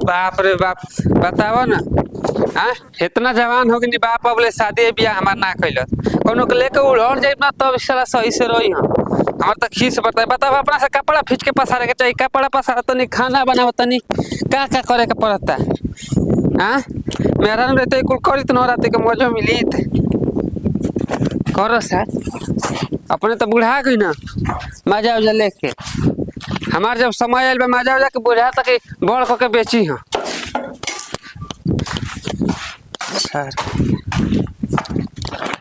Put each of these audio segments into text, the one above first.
बाप रे बाप बताओ ना। हाँ इतना जवान हो गई बाप अब ले शादी बियाह हमार ना कैलस कोनो के लेके उड़ जाए ना तब साला सही से रही हम हमार तो खीस बताए बताओ अपना से कपड़ा खींच के पसारे के चाहिए कपड़ा पसारा तनी खाना बनाओ तनी का करे के पड़ता। हाँ मेरा नाम रहते कुल करी तो न रहते के मौजो मिली करो सर अपने तो बुढ़ा गई ना मजा उजा लेके हमार जब समय आयल मजा उजा के बुढ़ा तक बड़ के बेची हाँ सर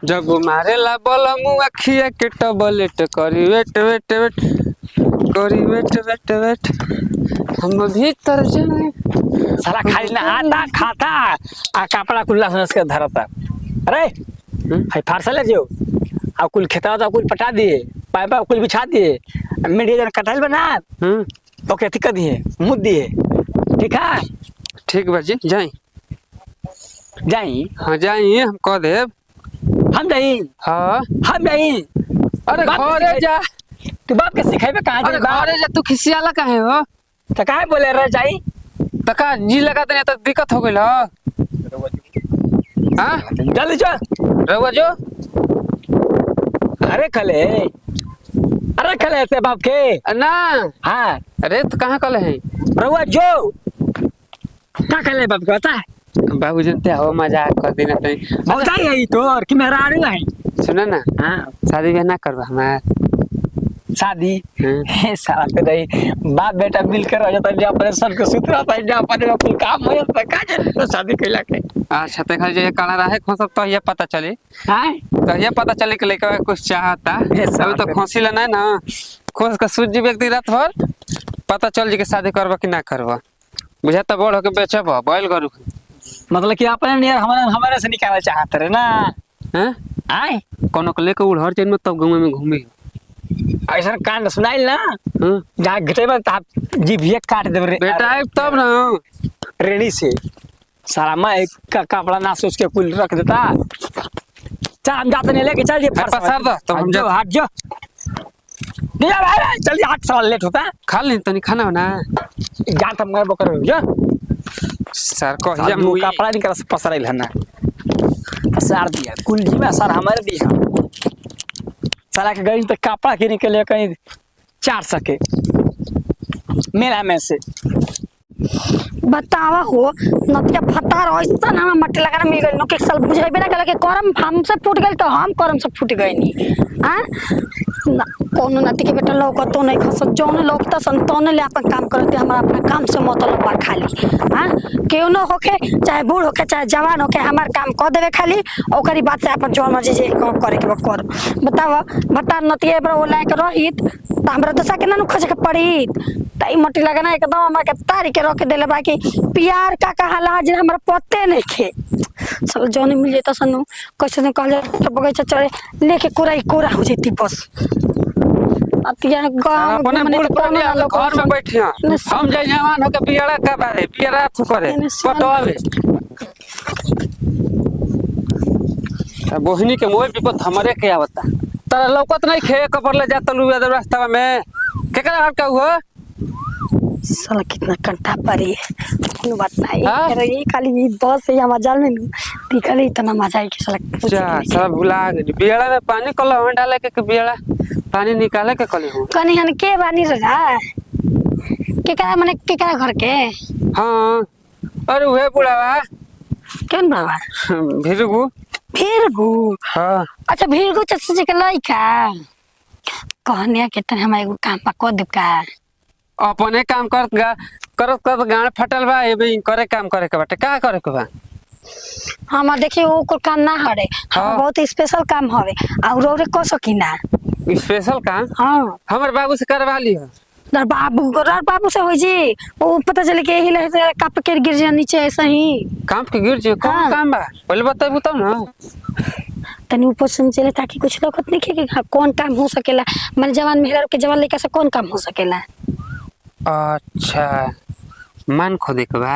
जब मारे ला बोल मुआ खिया के टबलेट करी वेट वेट वेट करी वेट वेट वेट हम भीतर जाए साला खाली ना आता खाता आ कपड़ा कुल्ला समझ के धरता। अरे हाय फारसल जो आ कुल खेता तो कुल पटा दिए पाइपा कुल बिछा दिए मीडिया जन कटाइल बना ओके ठीक कर दिए मुद दिए ठीक है ठीक बाजी जाई जाई हाँ जाई हम कह देब हम जाई हाँ हम जाई। अरे घरे जा तू बाप के सिखाइबे कहां अरे घरे जा तू खिसियाला काहे हो तो काहे बोले रह जाई तो का जी लगा देने तो दिक्कत हो गइल हां जल्दी चल रहुआ जो अरे खले से बाप के ना हाँ अरे तो कहाँ कल है रहुआ जो क्या खले बाप के बता बाबू जनते हो मजाक कर देना तनी मौजा ही तो और कि मेरा आड़ू है सुना ना हाँ शादी ब्याह ना करवा हमार शादी हे साला पे नहीं बाप बेटा मिलकर हो जाता है अपने सर के सूत्र आता है अपने में काम हो जाता है का जाने तो शादी कैला के अच्छा ते खाली जे काला रहे खोसत तो ये पता चले हां तो ये पता चले कि लड़का कुछ चाहता अभी तो खोसी लेना है ना खोस का सूझ व्यक्ति रात भर पता चल जी के शादी करबा कि ना करबा बुझा तो बड़ होके बेचब बैल गरु मतलब कि अपने नियर हमारे से निकालना चाहते रहे ना हैं आए कोनो को लेके उड़हर चैन में तब गांव में घूमे ऐसा कांड सुनाइल ना जहाँ घटे में जीभिया काट दे बेटा तब ना रेडी से सारा मैं कपड़ा ना सोच के कुल रख देता चल हम जाते नहीं लेके चल ये पसार दो तो हम जो हट जो दिया भाई जल्दी 8 सवाल लेट होता खा ले तनी खाना ना जात हम गए बकर जो सर को या मुंह कपड़ा निकल से पसराइल है ना पसार दिया कुल जी में सर हमारे दिया साला के गई तो कपड़ा के निकले कहीं 4 सके मेला में से बतावा हो नतिया फतार ऐसा ना मट्टी लगाना मिल गई नोके साल बुझाइबे ना गले के करम हमसे फूट गई तो हम करम से फूट गई नी हां कोनो नती के बेटा लोग तो नहीं खस जौन लोग त संतोन ले अपन काम करते हमरा अपना काम से मतलब बा खाली हां केउ न होके चाहे बूढ़ होके चाहे जवान होके हमार काम क देवे खाली ओकरी बात से अपन जो मर्जी जे करे के कर बतावा बता नतिया बरा ओ लायक रहित त हमरा दशा के ना खोजे के पड़ी तई मट्टी लगाना एकदम हमरा के तारी के रख देले बाकी प्यार का कहाला जे हमरा पते नहीं खे सब जौन मिल जेता सनु कैसे न कहले बगीचा चढ़े लेके कोरा हो जेती बस अतिया गांव अपने बूढ़ पुरानिया घर में बैठिया हम जाय जवान होके बियाड़ा का बारे बियाड़ा थु करे पटवावे बोहनी के मोह विपत हमरे के आवता तरा लौकत नहीं खे कबर ले जात लुआ रास्ता में केकरा हट का हुआ साला कितना कंठा परी है कोनो बात नहीं अरे ये खाली बस से या मजाल में निकले इतना मजा है कि साला जा सब भुला गई बियाड़ा में पानी कल डाले के बियाड़ा पानी निकाले के कली हो कनी हन के बानी रहा केकरा माने केकरा घर के हां अरे ओहे बुढ़ावा केन बाबा भीरगु हां अच्छा भीरगु चचा जी के लइका कहनिया केतन हम एगो काम पा देब का अपने काम करत गाड़ फटल बा ए करे काम करे के बाटे का करे के बा हम देखिए वो को काम ना हरे हम बहुत स्पेशल काम हवे और औरे को सकीना स्पेशल काम हां हमर बाबू से करवा ली है दर बाबू से होई जी वो पता चले के हिले से कप के गिर जा नीचे ऐसा ही काम के गिर जे कौन काम बा पहले बताबू तब ना तनी ऊपर से चले ताकि कुछ लोग नहीं के कौन काम हो सकेला मन जवान मेहरा के जवान लड़का से कौन काम हो सकेला। अच्छा मन खोदे के बा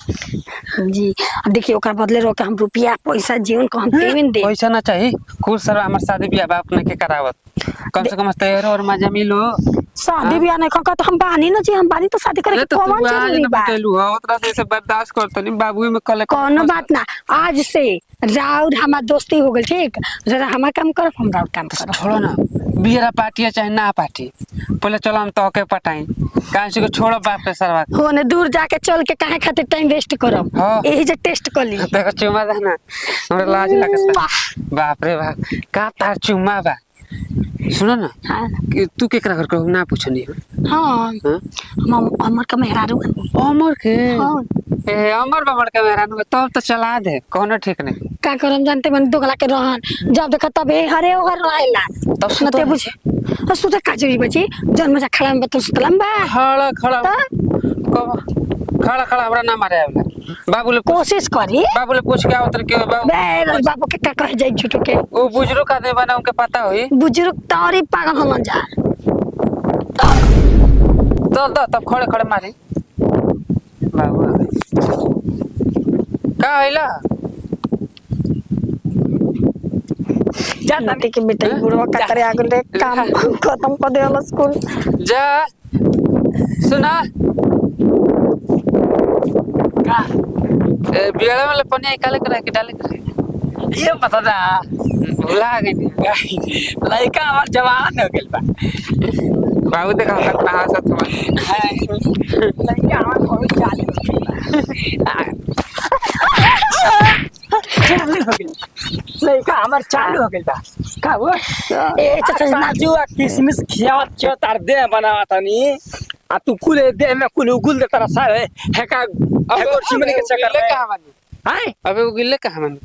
जी अब देखिए ओकर बदले रो के हम रुपया पैसा जीवन को हम पेमेंट दे पैसा ना चाहिए कुछ सर हमार शादी ब्याह बाप ने के करावत कम से कम तैयार और मजा मिलो। शादी ब्याह नहीं खा तो हम बानी ना जी, हम बानी तो शादी करे ये के तो कौन तू आज जरूरी ना बा। बतेलू हो उतना से बर्दाश्त करत नहीं बाबू में कल कोनो बात ना, आज से राउर हमार दोस्ती हो गई ठीक, जरा हमार काम करो हम राउर काम करो। छोड़ो ना बियरा पार्टी चाहे ना पार्टी, पहले चलो हम तो के पटाई काहे से छोड़ो बाप पे सरवा होने दूर जाके चल के काहे खातिर टाइम वेस्ट करो, हाँ। यही जे टेस्ट कर ली। देखो चुमा दा ना हमरा लाज लगता। बाप रे बाप का तार चुमा बा। सुनो ना हाँ कि तू केकरा घर को ना पूछनी हो? हाँ हाँ? हम अमर का मेहरारू अमर के हाँ ए अमर बामर के मेहरान तब तो चला दे कोनो ठीक नहीं। का करम जानते मन दोगला के रहन, जब देखा तब ए हरे ओहर रहेला तब न सुतो ते बुझे और सुते का जरी बची जन्म जा खड़ा में तो सुतलम बा। खड़ा खड़ा ता? कब खड़ा खड़ा हमरा ना मारे आवला बाबू ले कोशिश करी बाबू ले पूछ के आवत के बाबू बे बाबू के का कह जाई झूठो के, वो बुजुर्ग आदमी बना उनके पता होई बुजुर्ग तौरी पागल हम जा। तो तब खड़े खड़े मारी बाबू का आइला जाते के बेटा बुढ़वा का करे आगे ले काम खत्म कर देला स्कूल। जा सुना का बियाड़ा में पानी निकाले करे कि डाले करे ये बता दा भुला गई लड़का हमार जवान हो गेल बा। बाबू देखा कितना हंसत हुआ लड़का हमार बहुत चालू हो गेल बा। चालू हो गेल लड़का हमार चालू हो गेल बा। का हो ए चाचा ना काजू आ किशमिश खियावत छ तार दे बनावत हनी आ तू कुल दे में कुल उगुल दे तारा सारे हेका हेको सिमनी के चक्कर गिल्ले में कहाँ मानी हाय अबे वो गिल्ले कहाँ मानी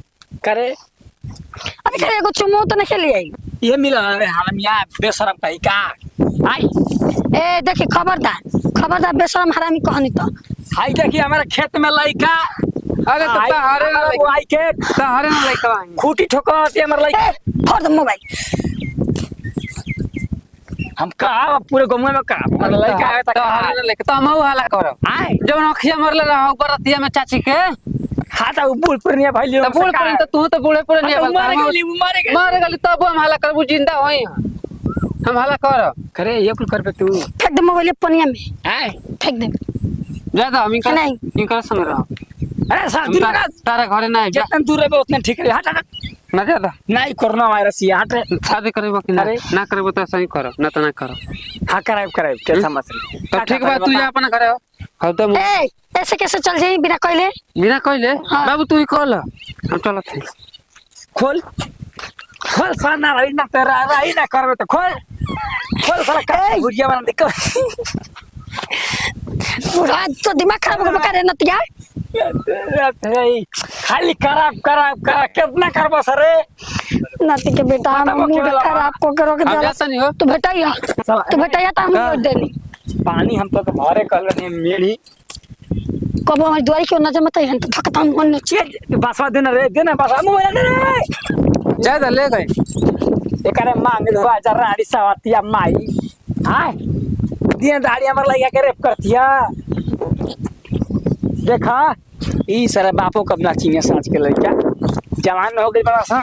करे अबे करे एगो चुमो तो नहीं खेली आई। ये मिला रे हम यहाँ बेशरम कहीं का आई ए देखी खबरदार बेशरम हरामी कहनी तो हाय देखी हमारे खेत में लड़का अरे तो तारे ना वो आई के तारे ना लइका आई खूटी ठोकत हमारे लड़का ए फोड़ दे मोबाइल। हम का पूरे गांव में का हमारे लड़का है त तारे ना लइका तो हम हाला करो आई जब नखिया मरले रहो बरतिया में चाची के खाता बुल पुरनिया भाई तो बूढ़ पर तो तू तो बूढ़े पर नहीं मारे गली तब हम हाला करबू जिंदा होई हम हाला कर करे ये कुल कर पे तू फेंक दे मोबाइल पनिया में आई फेंक दे। ज्यादा हम नहीं। इनका संग रहो अरे साथ दिन का तारा घरे ना जा जितना दूर है उतना ठीक रहे हट हट ना ज्यादा नहीं कोरोना वायरस ये हट रे शादी करेबो कि ना अरे। ना करेबो तो सही करो ना तो ना करो हाँ कराइब क्या समझ तो ठीक बा तू जा अपना घरे हो तो ए ऐसे कैसे चल जाई बिना कहले? बिना कहले हाँ। बाबू तू ही कॉल हम चलत है खोल खोल साना रही ना तेरा रही ना करबे तो खोल खोल साला का भुजिया बना दे पूरा तो दिमाग खराब हो करे नतिया। खाली खराब कितना करबो सरे नती के बेटा हम मूड खराब को करो के अब देला जाता नहीं हो तू भेटाइया तो हम वोट देनी। पानी हम तो भरे कर लेने मेरी कब हमारी दुआरी क्यों नजर मत आई तो थकता हूं मन नीचे बसवा देना बसवा मोबाइल दे रे ज्यादा ले गए एकरे मांग दो जरा आड़ी सवातिया माई हाय दिए दाढ़ी हमर लइका के रेप करतिया देखा ई सारा बापो कब ना चीने साँच के लइका जवान हो गई बड़ा सा